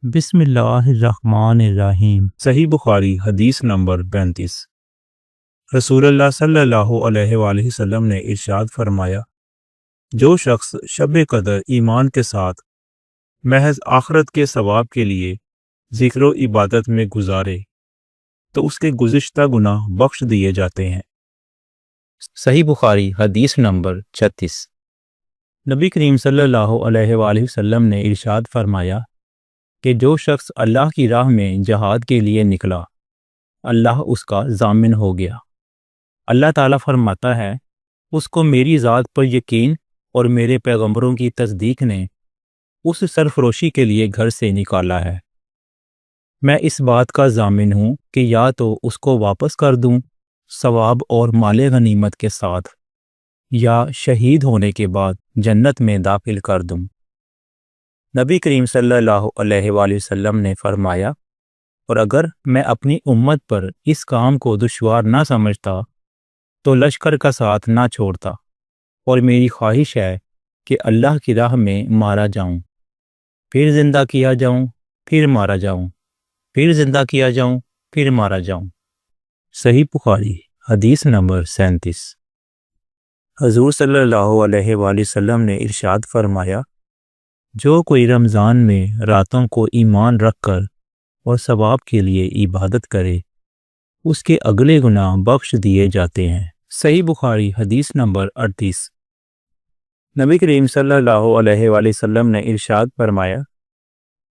بسم اللہ الرحمن الرحیم۔ صحیح بخاری حدیث نمبر 35۔ رسول اللہ صلی اللہ علیہ وآلہ وسلم نے ارشاد فرمایا، جو شخص شب قدر ایمان کے ساتھ محض آخرت کے ثواب کے لیے ذکر و عبادت میں گزارے تو اس کے گزشتہ گناہ بخش دیے جاتے ہیں۔ صحیح بخاری حدیث نمبر 36۔ نبی کریم صلی اللہ علیہ وآلہ وسلم نے ارشاد فرمایا کہ جو شخص اللہ کی راہ میں جہاد کے لیے نکلا، اللہ اس کا ضامن ہو گیا۔ اللہ تعالیٰ فرماتا ہے، اس کو میری ذات پر یقین اور میرے پیغمبروں کی تصدیق نے اس سرفروشی کے لیے گھر سے نکالا ہے۔ میں اس بات کا ضامن ہوں کہ یا تو اس کو واپس کر دوں ثواب اور مال غنیمت کے ساتھ، یا شہید ہونے کے بعد جنت میں داخل کر دوں۔ نبی کریم صلی اللہ علیہ وآلہ وسلم نے فرمایا، اور اگر میں اپنی امت پر اس کام کو دشوار نہ سمجھتا تو لشکر کا ساتھ نہ چھوڑتا، اور میری خواہش ہے کہ اللہ کی راہ میں مارا جاؤں، پھر زندہ کیا جاؤں، پھر مارا جاؤں، پھر زندہ کیا جاؤں، پھر مارا جاؤں۔ صحیح بخاری حدیث نمبر 37۔ حضور صلی اللہ علیہ وآلہ وسلم نے ارشاد فرمایا، جو کوئی رمضان میں راتوں کو ایمان رکھ کر اور ثواب کے لیے عبادت کرے، اس کے اگلے گناہ بخش دیے جاتے ہیں۔ صحیح بخاری حدیث نمبر 38۔ نبی کریم صلی اللہ علیہ وآلہ وسلم نے ارشاد فرمایا،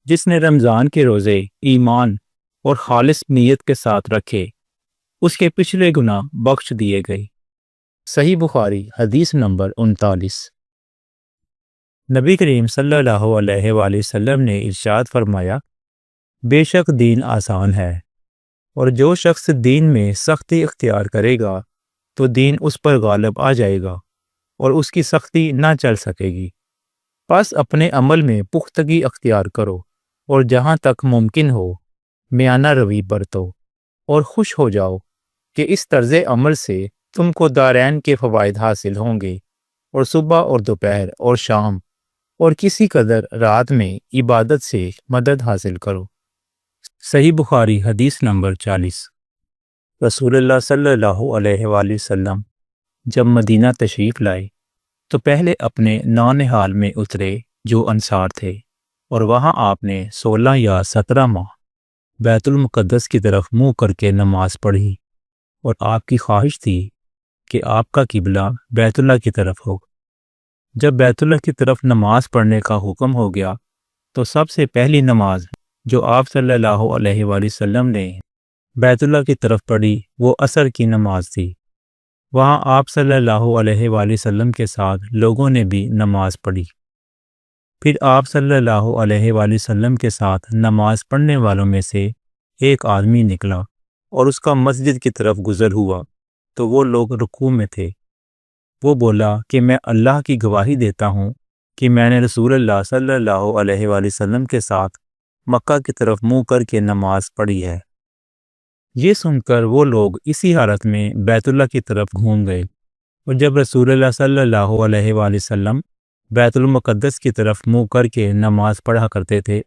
جس نے رمضان کے روزے ایمان اور خالص نیت کے ساتھ رکھے، اس کے پچھلے گناہ بخش دیے گئے۔ صحیح بخاری حدیث نمبر 39۔ نبی کریم صلی اللہ علیہ وآلہ وسلم نے ارشاد فرمایا، بے شک دین آسان ہے، اور جو شخص دین میں سختی اختیار کرے گا تو دین اس پر غالب آ جائے گا اور اس کی سختی نہ چل سکے گی۔ پس اپنے عمل میں پختگی اختیار کرو، اور جہاں تک ممکن ہو میانہ روی برتو، اور خوش ہو جاؤ کہ اس طرز عمل سے تم کو دارین کے فوائد حاصل ہوں گے، اور صبح اور دوپہر اور شام اور کسی قدر رات میں عبادت سے مدد حاصل کرو۔ صحیح بخاری حدیث نمبر 40۔ رسول اللہ صلی اللہ علیہ وآلہ وسلم جب مدینہ تشریف لائے تو پہلے اپنے نانہال میں اترے جو انصار تھے، اور وہاں آپ نے 16 یا 17 ماہ بیت المقدس کی طرف منہ کر کے نماز پڑھی، اور آپ کی خواہش تھی کہ آپ کا قبلہ بیت اللہ کی طرف ہو۔ جب بیت اللہ کی طرف نماز پڑھنے کا حکم ہو گیا تو سب سے پہلی نماز جو آپ صلی اللہ علیہ وآلہ وسلم نے بیت اللہ کی طرف پڑھی وہ عصر کی نماز تھی۔ وہاں آپ صلی اللہ علیہ وآلہ وسلم کے ساتھ لوگوں نے بھی نماز پڑھی۔ پھر آپ صلی اللہ علیہ وآلہ وسلم کے ساتھ نماز پڑھنے والوں میں سے ایک آدمی نکلا اور اس کا مسجد کی طرف گزر ہوا تو وہ لوگ رکوع میں تھے۔ وہ بولا کہ میں اللہ کی گواہی دیتا ہوں کہ میں نے رسول اللہ صلی اللہ علیہ وآلہ وسلم کے ساتھ مکہ کی طرف منہ کر کے نماز پڑھی ہے۔ یہ سن کر وہ لوگ اسی حالت میں بیت اللہ کی طرف گھوم گئے، اور جب رسول اللہ صلی اللہ علیہ وآلہ وسلم بیت المقدس کی طرف منہ کر کے نماز پڑھا کرتے تھے،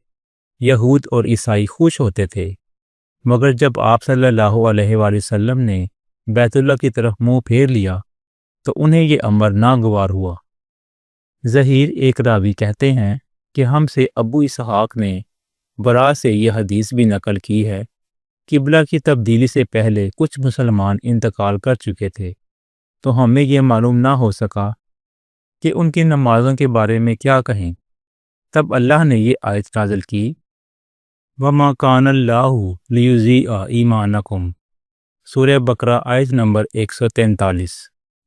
یہود اور عیسائی خوش ہوتے تھے، مگر جب آپ صلی اللہ علیہ وآلہ وسلم نے بیت اللہ کی طرف منہ پھیر لیا تو انہیں یہ امر ناگوار ہوا۔ ظہیر ایک راوی کہتے ہیں کہ ہم سے ابو اسحاق نے برا سے یہ حدیث بھی نقل کی ہے، قبلہ کی تبدیلی سے پہلے کچھ مسلمان انتقال کر چکے تھے، تو ہمیں یہ معلوم نہ ہو سکا کہ ان کی نمازوں کے بارے میں کیا کہیں۔ تب اللہ نے یہ آیت نازل کی، وَمَا كَانَ اللَّهُ لِيُضِيعَ إِيمَانَكُمْ، سورہ بقرہ آیت نمبر 143۔